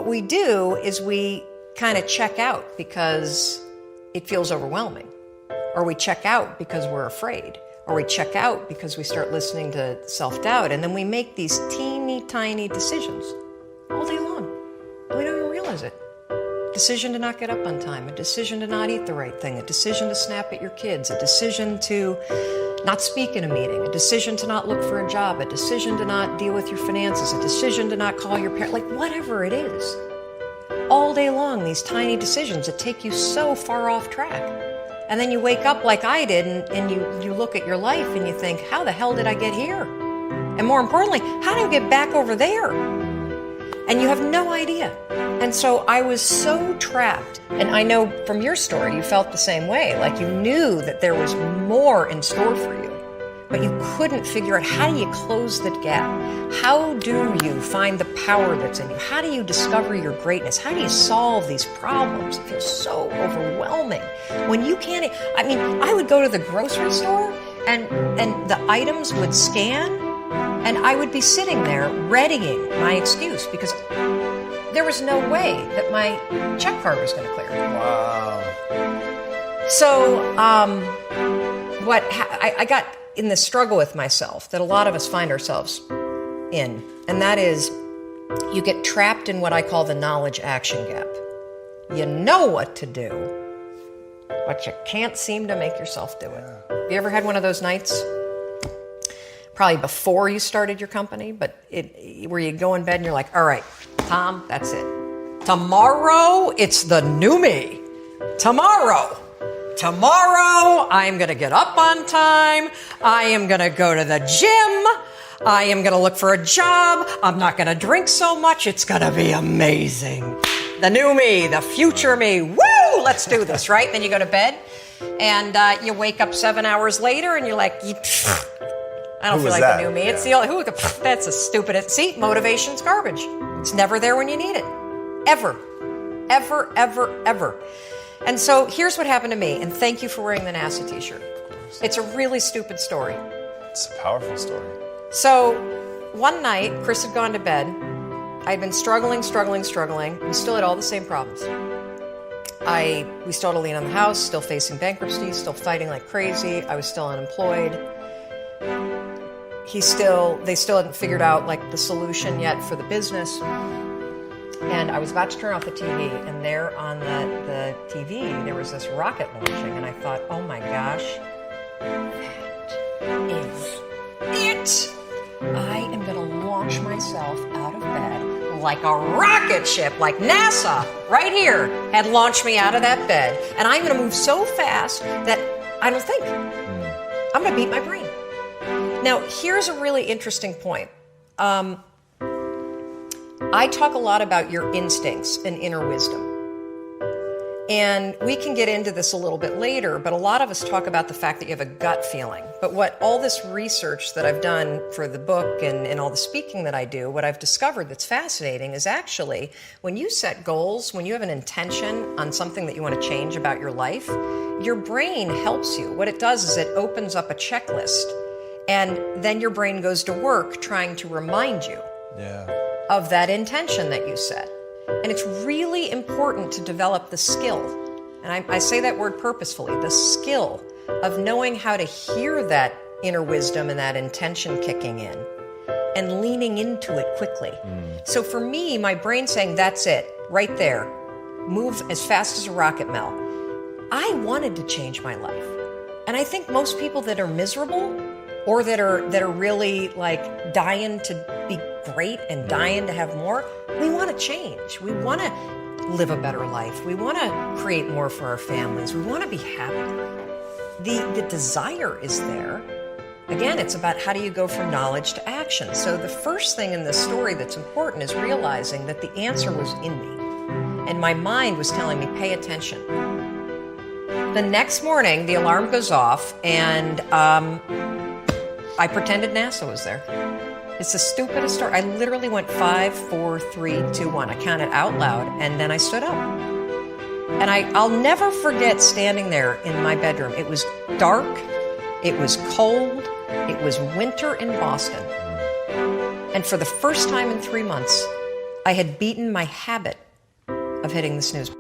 what we do is we kind of check out because it feels overwhelming, or we check out because we're afraid, or we check out because we start listening to self-doubt, and then we make these teeny tiny decisions all day long. We don't even realize it. Decision to not get up on time, a decision to not eat the right thing, a decision to snap at your kids, a decision to not speak in a meeting, a decision to not look for a job, a decision to not deal with your finances, a decision to not call your parents, like whatever it is. All day long, these tiny decisions that take you so far off track. And then you wake up like I did and you look at your life and you think, how the hell did I get here? And more importantly, how do I get back over there? And you have no idea. And so I was so trapped. And I know from your story, you felt the same way. Like you knew that there was more in store for you, but you couldn't figure out, how do you close that gap? How do you find the power that's in you? How do you discover your greatness? How do you solve these problems? It feels so overwhelming. When you can't, I mean, I would go to the grocery store and the items would scan, and I would be sitting there readying my excuse because there was no way that my check card was going to clear. Wow. So I got in this struggle with myself that a lot of us find ourselves in, and that is you get trapped in what I call the knowledge action gap. You know what to do, but you can't seem to make yourself do it. Have you ever had one of those nights? Probably before you started your company, but where you go in bed and you're like, all right, Tom, that's it. Tomorrow, it's the new me. Tomorrow, I am going to get up on time. I am going to go to the gym. I am going to look for a job. I'm not going to drink so much. It's going to be amazing. The new me, the future me. Woo! Let's do this, right? Then you go to bed and you wake up 7 hours later and you're like, I don't feel like the new me. It's the only, that's a stupid, see, motivation's garbage. It's never there when you need it. Ever. Ever, ever, ever. And so here's what happened to me, and thank you for wearing the NASA t-shirt. It's a really stupid story. It's a powerful story. So one night, Chris had gone to bed. I'd been struggling. We still had all the same problems. We still had a lien on the house, still facing bankruptcy, still fighting like crazy. I was still unemployed. They still hadn't figured out like the solution yet for the business. And I was about to turn off the TV, and there on the TV, there was this rocket launching, and I thought, oh my gosh, that is it. I am going to launch myself out of bed like a rocket ship, like NASA right here had launched me out of that bed. And I'm going to move so fast that I don't think. I'm going to beat my brain. Now, here's a really interesting point. I talk a lot about your instincts and inner wisdom. And we can get into this a little bit later, but a lot of us talk about the fact that you have a gut feeling. But what all this research that I've done for the book and all the speaking that I do, what I've discovered that's fascinating is actually when you set goals, when you have an intention on something that you want to change about your life, your brain helps you. What it does is it opens up a checklist. And then your brain goes to work trying to remind you of that intention that you set. And it's really important to develop the skill. And I say that word purposefully, the skill of knowing how to hear that inner wisdom and that intention kicking in and leaning into it quickly. So for me, my brain saying, that's it, right there. Move as fast as a rocket, Mel. I wanted to change my life. And I think most people that are miserable or that are really like dying to be great and dying to have more, we want to change. We want to live a better life. We want to create more for our families. We want to be happier. The desire is there. Again, it's about how do you go from knowledge to action. So the first thing in this story that's important is realizing that the answer was in me. And my mind was telling me, pay attention. The next morning, the alarm goes off, and I pretended NASA was there. It's the stupidest story. I literally went 5, 4, 3, 2, 1. I counted out loud, and then I stood up. And I'll never forget standing there in my bedroom. It was dark. It was cold. It was winter in Boston. And for the first time in 3 months, I had beaten my habit of hitting the snooze.